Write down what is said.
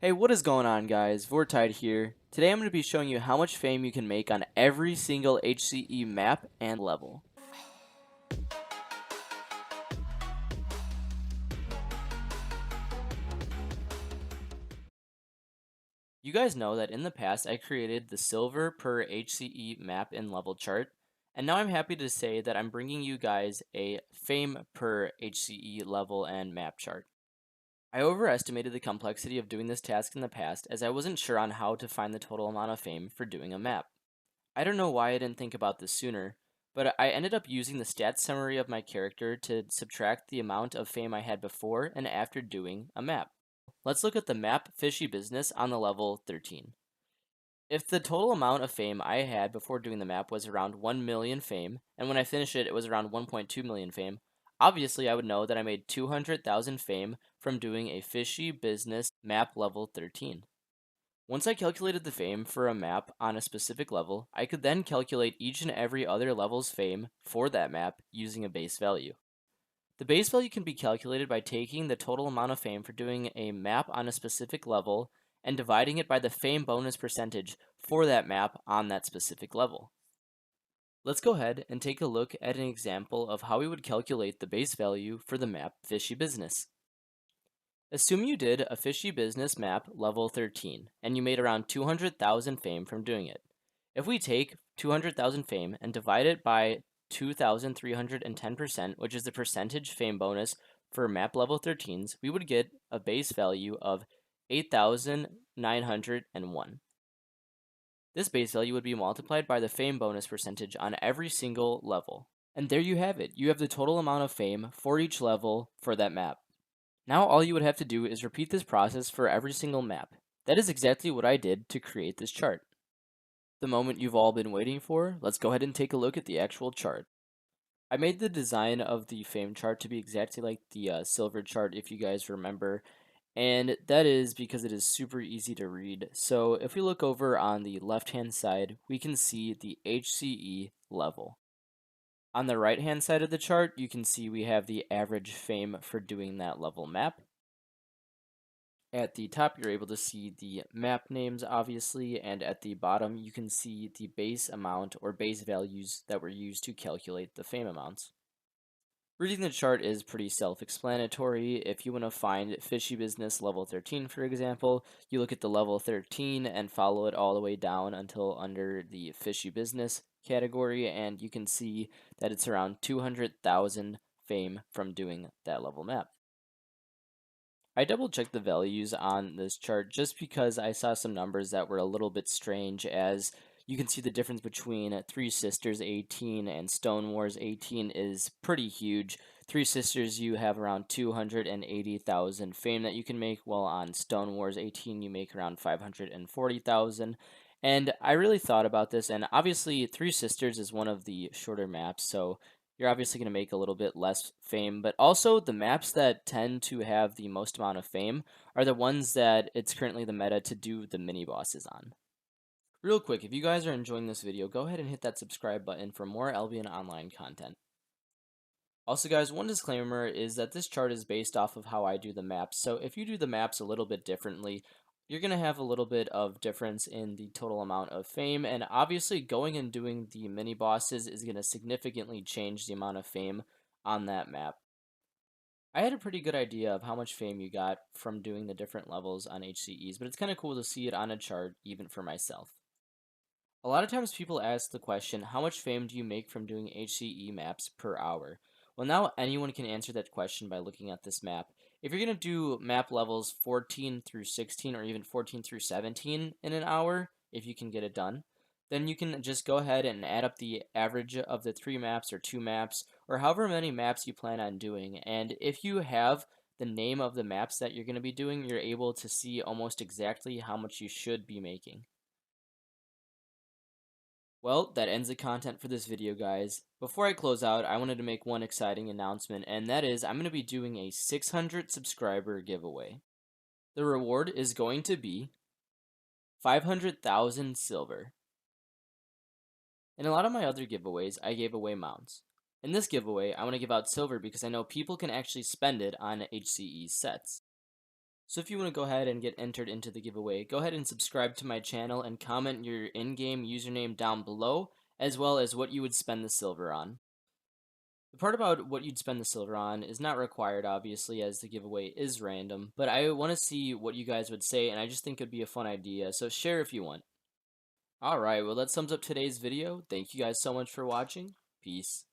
Hey, what is going on, guys? Vortide here. Today I'm going to be showing you how much fame you can make on every single HCE map and level. You guys know that in the past I created the silver per HCE map and level chart, and now I'm happy to say that I'm bringing you guys a fame per HCE level and map chart. I overestimated the complexity of doing this task in the past as I wasn't sure on how to find the total amount of fame for doing a map. I don't know why I didn't think about this sooner, but I ended up using the stats summary of my character to subtract the amount of fame I had before and after doing a map. Let's look at the map Fishy Business on the level 13. If the total amount of fame I had before doing the map was around 1 million fame, and when I finished it, it was around 1.2 million fame, obviously I would know that I made 200,000 fame from doing a Fishy Business map level 13. Once I calculated the fame for a map on a specific level, I could then calculate each and every other level's fame for that map using a base value. The base value can be calculated by taking the total amount of fame for doing a map on a specific level and dividing it by the fame bonus percentage for that map on that specific level. Let's go ahead and take a look at an example of how we would calculate the base value for the map Fishy Business. Assume you did a Fishy Business map level 13 and you made around 200,000 fame from doing it. If we take 200,000 fame and divide it by 2,310%, which is the percentage fame bonus for map level 13s, we would get a base value of 8,901. This base value would be multiplied by the fame bonus percentage on every single level. And there you have it. You have the total amount of fame for each level for that map. Now all you would have to do is repeat this process for every single map. That is exactly what I did to create this chart. The moment you've all been waiting for, let's go ahead and take a look at the actual chart. I made the design of the fame chart to be exactly like the silver chart, if you guys remember, and that is because it is super easy to read. So if we look over on the left hand side, we can see the HCE level. On the right hand side of the chart, you can see we have the average fame for doing that level map. At the top, you're able to see the map names, obviously, and at the bottom, you can see the base amount or base values that were used to calculate the fame amounts. Reading the chart is pretty self-explanatory. If you want to find Fishy Business level 13, for example, you look at the level 13 and follow it all the way down until under the Fishy Business category, and you can see that it's around 200,000 fame from doing that level map. I double checked the values on this chart just because I saw some numbers that were a little bit strange, as you can see the difference between Three Sisters 18 and Stone Wars 18 is pretty huge. Three Sisters, you have around 280,000 fame that you can make, while on Stone Wars 18 you make around 540,000. And I really thought about this, and obviously Three Sisters is one of the shorter maps, so you're obviously going to make a little bit less fame, but also the maps that tend to have the most amount of fame are the ones that it's currently the meta to do the mini bosses on. Real quick, if you guys are enjoying this video, go ahead and hit that subscribe button for more Albion online content. Also guys, one disclaimer is that this chart is based off of how I do the maps, so if you do the maps a little bit differently, you're going to have a little bit of difference in the total amount of fame, and obviously going and doing the mini bosses is going to significantly change the amount of fame on that map. I had a pretty good idea of how much fame you got from doing the different levels on HCEs, but it's kind of cool to see it on a chart even for myself. A lot of times people ask the question, how much fame do you make from doing HCE maps per hour? Well, now anyone can answer that question by looking at this map. If you're going to do map levels 14 through 16 or even 14 through 17 in an hour, if you can get it done, then you can just go ahead and add up the average of the 3 maps or 2 maps or however many maps you plan on doing. And if you have the name of the maps that you're going to be doing, you're able to see almost exactly how much you should be making. Well, that ends the content for this video, guys. Before I close out, I wanted to make one exciting announcement, and that is I'm going to be doing a 600 subscriber giveaway. The reward is going to be 500,000 silver. In a lot of my other giveaways, I gave away mounts. In this giveaway, I want to give out silver because I know people can actually spend it on HCE sets. So if you want to go ahead and get entered into the giveaway, go ahead and subscribe to my channel and comment your in-game username down below, as well as what you would spend the silver on. The part about what you'd spend the silver on is not required, obviously, as the giveaway is random, but I want to see what you guys would say, and I just think it'd be a fun idea, so share if you want. Alright, well that sums up today's video. Thank you guys so much for watching. Peace.